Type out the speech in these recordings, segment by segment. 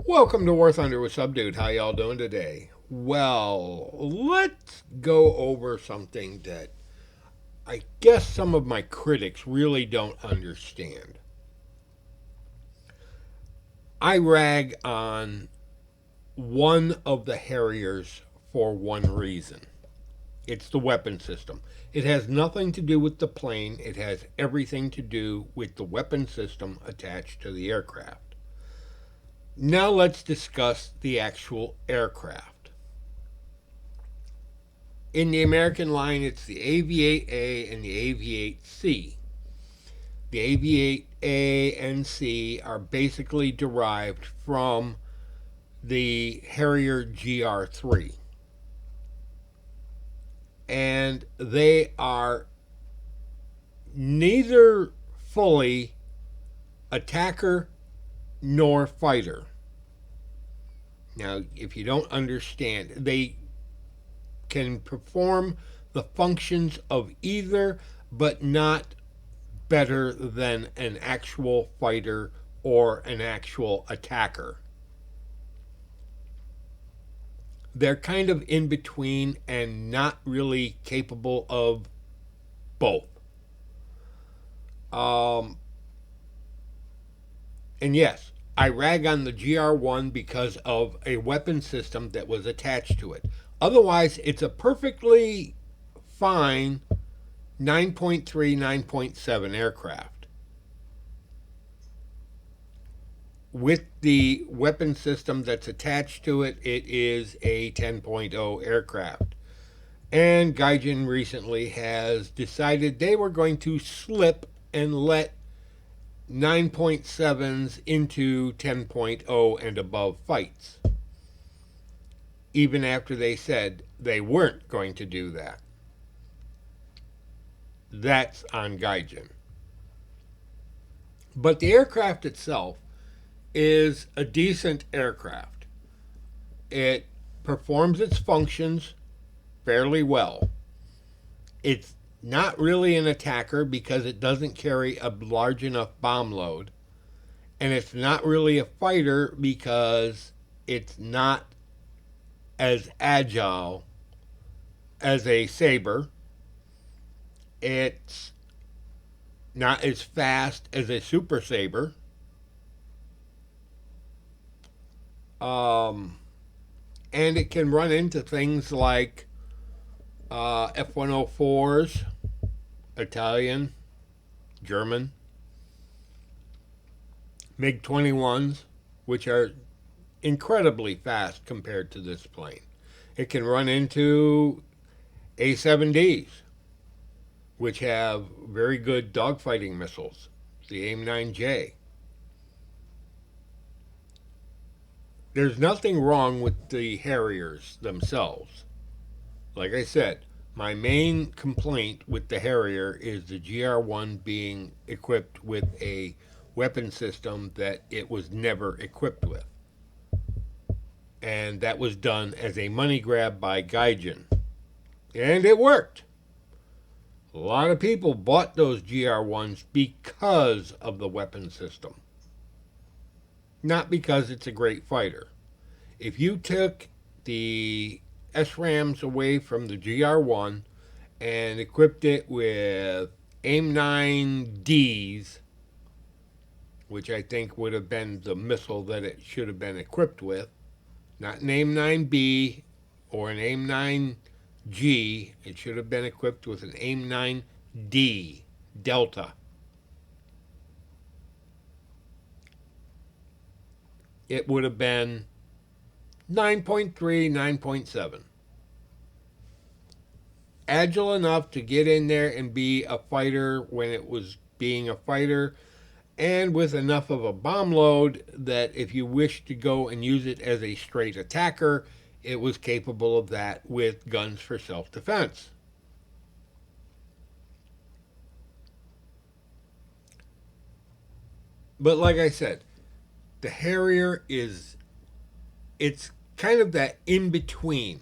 Welcome to War Thunder with Subdude. How y'all doing today? Well, let's go over something that I guess some of my critics really don't understand. I rag on one of the Harriers for one reason. It's the weapon system. It has nothing to do with the plane, it has everything to do with the weapon system attached to the aircraft. Now let's discuss the actual aircraft. In the American line, it's the Aviate-A and the Aviate-C. The Aviate-A and C are basically derived from the Harrier GR3. And they are neither fully attacker nor fighter. Now, if you don't understand, they can perform the functions of either, but not better than an actual fighter or an actual attacker. They're kind of in between and not really capable of both. Um, and yes, I rag on the GR1 because of a weapon system that was attached to it. Otherwise, it's a perfectly fine 9.3, 9.7 aircraft. With the weapon system that's attached to it, it is a 10.0 aircraft. And Gaijin recently has decided they were going to slip and let 9.7s into 10.0 and above fights, even after they said they weren't going to do that. That's on Gaijin. But the aircraft itself is a decent aircraft. It performs its functions fairly well. It's not really an attacker because it doesn't carry a large enough bomb load. And it's not really a fighter because it's not as agile as a Saber. It's not as fast as a Super Saber. Um, and it can run into things like F-104s, Italian, German, MiG-21s, which are incredibly fast compared to this plane. It can run into A-7Ds, which have very good dogfighting missiles, the AIM-9J. There's nothing wrong with the Harriers themselves. Like I said, my main complaint with the Harrier is the GR1 being equipped with a weapon system that it was never equipped with. And that was done as a money grab by Gaijin. And it worked. A lot of people bought those GR1s because of the weapon system, not because it's a great fighter. If you took the SRAMs away from the GR1 and equipped it with AIM-9Ds, which I think would have been the missile that it should have been equipped with, not an AIM-9B or an AIM-9G. It should have been equipped with an AIM-9D Delta. It would have been 9.3, 9.7. Agile enough to get in there and be a fighter when it was being a fighter, and with enough of a bomb load that if you wish to go and use it as a straight attacker, it was capable of that with guns for self-defense. But like I said, the Harrier it's kind of that in between.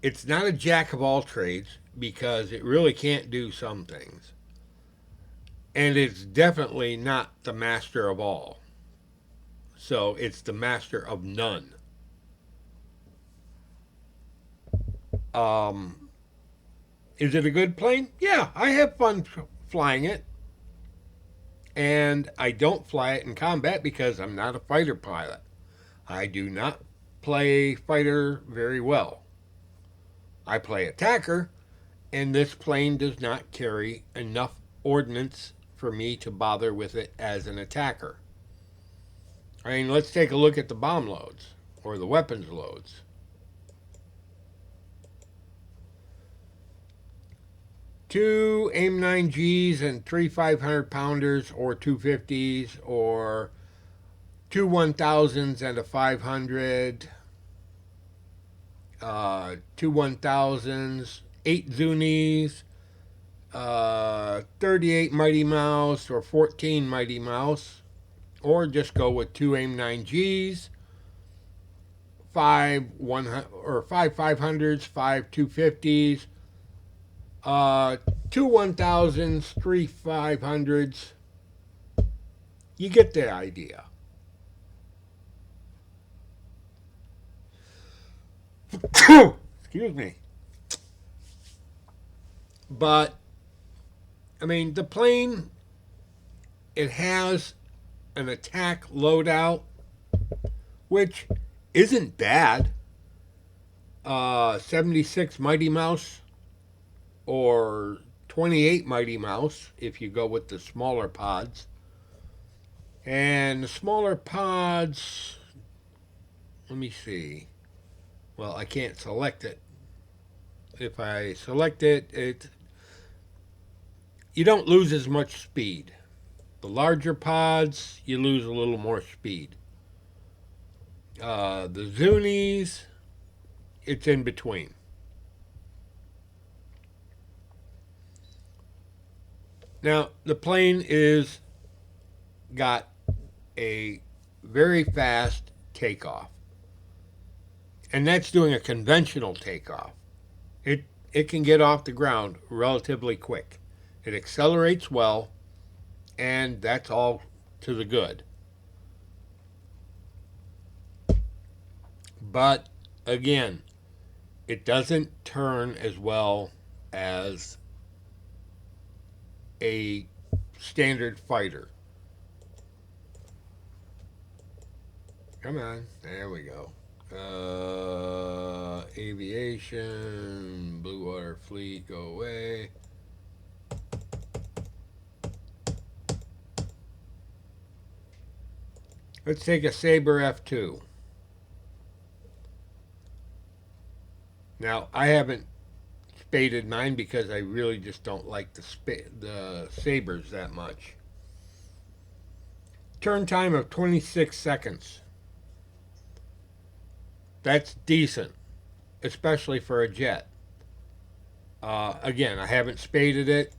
It's not a jack of all trades because it really can't do some things. And it's definitely not the master of all. So it's the master of none. Um, is it a good plane? Yeah, I have fun flying it. And I don't fly it in combat because I'm not a fighter pilot. I do not play fighter very well. I play attacker, and this plane does not carry enough ordnance for me to bother with it as an attacker. I mean, let's take a look at the bomb loads or the weapons loads. Two AIM-9Gs and three 500-pounders or 250s or two 1000s and a 500, two 1000s, eight Zunis, 38 Mighty Mouse or 14 Mighty Mouse, or just go with two AIM-9Gs, five 500s, five 250s, two 1000s, three 500s. You get the idea. Excuse me. But, I mean, the plane, it has an attack loadout, which isn't bad. 76 Mighty Mouse or 28 Mighty Mouse if you go with the smaller pods. And the smaller pods, let me see. Well, I can't select it. If I select it, you don't lose as much speed. The larger pods, you lose a little more speed. The Zunis, it's in between. Now, the plane is got a very fast takeoff. And that's doing a conventional takeoff. It can get off the ground relatively quick. It accelerates well, and that's all to the good. But again, it doesn't turn as well as a standard fighter. Come on, there we go. Aviation, Blue Water Fleet, go away. Let's take a Sabre F2. Now, I haven't spaded mine because I really just don't like the Sabres that much. Turn time of 26 seconds. That's decent, especially for a jet. Again, I haven't spaded it,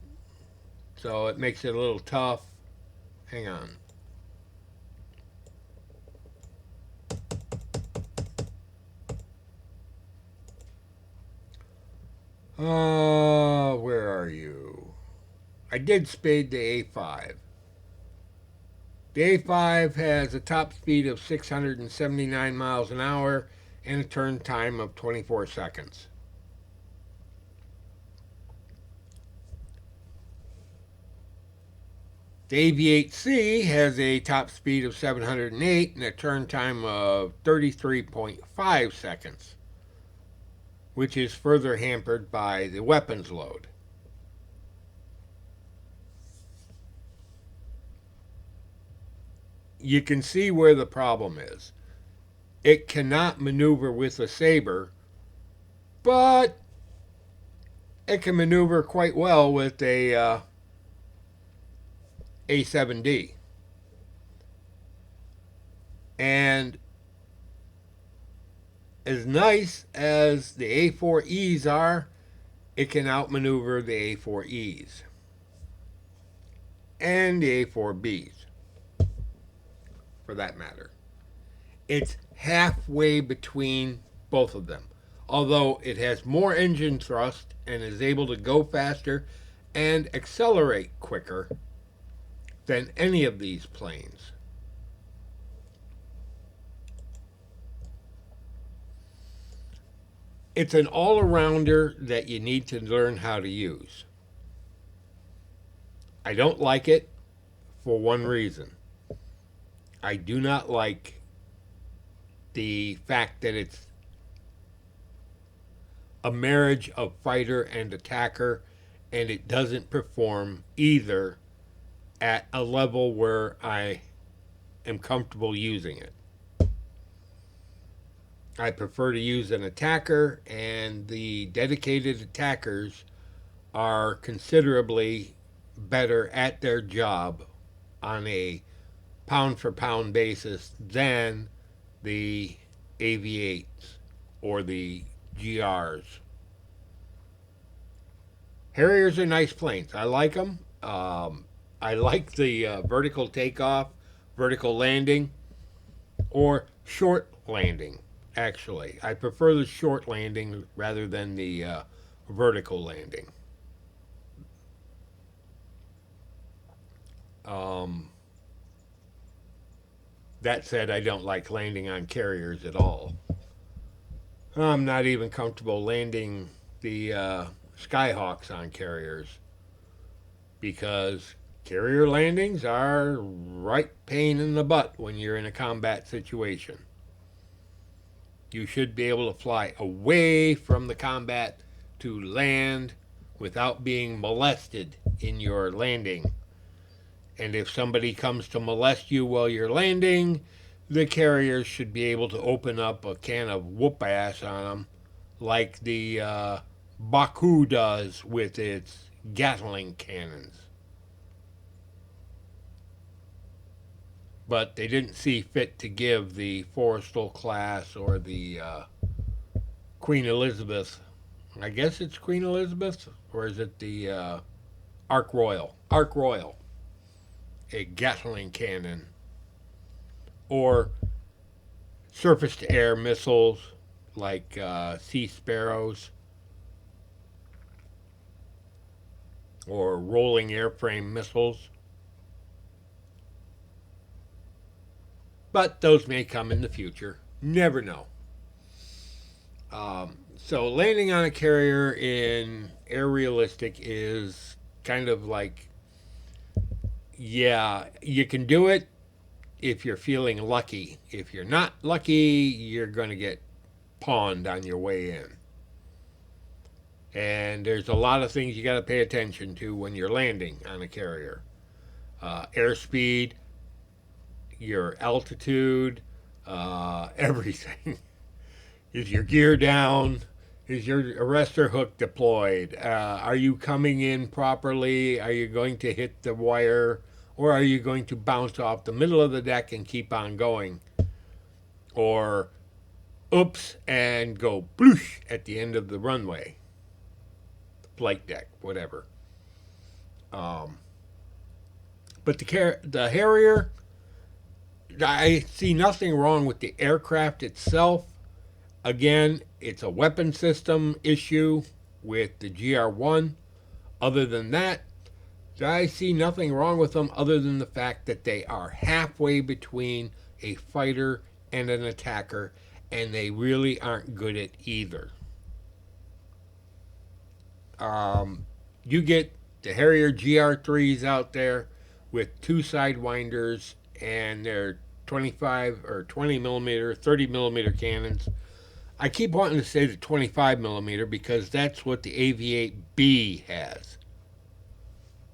so it makes it a little tough. Hang on. Where are you? I did spade the A5. The A5 has a top speed of 679 miles an hour and a turn time of 24 seconds. The AV8C has a top speed of 708 and a turn time of 33.5 seconds, which is further hampered by the weapons load. You can see where the problem is. It cannot maneuver with a Sabre, but it can maneuver quite well with a A7D. And as nice as the A4Es are, it can outmaneuver the A4Es and the A4Bs, for that matter. It's halfway between both of them, although it has more engine thrust and is able to go faster and accelerate quicker than any of these planes. It's an all-arounder that you need to learn how to use. I don't like it for one reason. I do not like the fact that it's a marriage of fighter and attacker, and it doesn't perform either at a level where I am comfortable using it. I prefer to use an attacker, and the dedicated attackers are considerably better at their job on a pound for pound basis than the AV8s or the GRs. Harriers are nice planes. I like them. I like the vertical takeoff, vertical landing, or short landing, actually. I prefer the short landing rather than the vertical landing. Um, that said, I don't like landing on carriers at all. I'm not even comfortable landing the Skyhawks on carriers because carrier landings are right pain in the butt when you're in a combat situation. You should be able to fly away from the combat to land without being molested in your landing. And if somebody comes to molest you while you're landing, the carriers should be able to open up a can of whoop ass on them like the Baku does with its Gatling cannons. But they didn't see fit to give the Forrestal class or the Queen Elizabeth. I guess it's Queen Elizabeth, or is it the Ark Royal? Ark Royal, a Gatling cannon, or surface to air missiles like Sea Sparrows, or rolling airframe missiles. But those may come in the future. Never know. So landing on a carrier in air realistic is kind of like, yeah, you can do it if you're feeling lucky. If you're not lucky, you're going to get pawned on your way in. And there's a lot of things you got to pay attention to when you're landing on a carrier. Airspeed, your altitude, everything. Is your gear down? Is your arrestor hook deployed? Are you coming in properly? Are you going to hit the wire? Or are you going to bounce off the middle of the deck and keep on going? Or oops and go bloosh at the end of the runway, flight deck, whatever. But the Harrier, I see nothing wrong with the aircraft itself. Again, it's a weapon system issue with the GR1. Other than that, I see nothing wrong with them other than the fact that they are halfway between a fighter and an attacker, and they really aren't good at either. You get the Harrier GR3s out there with two sidewinders and their 25 or 20 millimeter, 30 millimeter cannons. I keep wanting to say the 25 millimeter because that's what the AV8B has.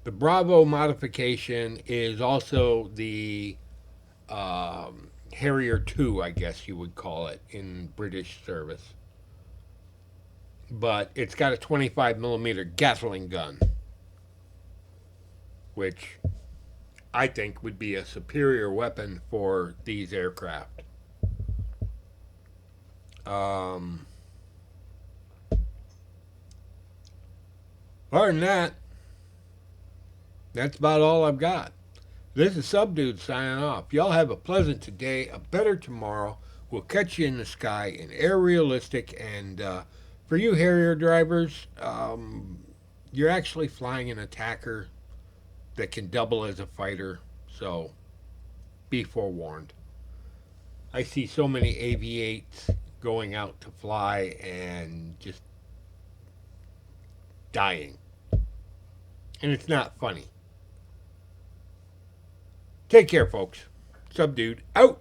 The Bravo modification is also the Harrier 2, I guess you would call it in British service. But it's got a 25 millimeter Gatling gun, which I think would be a superior weapon for these aircraft. Other than that, that's about all I've got. This is Subdude signing off. Y'all have a pleasant today, a better tomorrow. We'll catch you in the sky in air realistic. And for you Harrier drivers, you're actually flying an attacker that can double as a fighter. So be forewarned. I see so many AV8s going out to fly and just dying. And it's not funny. Take care, folks. Subdued out.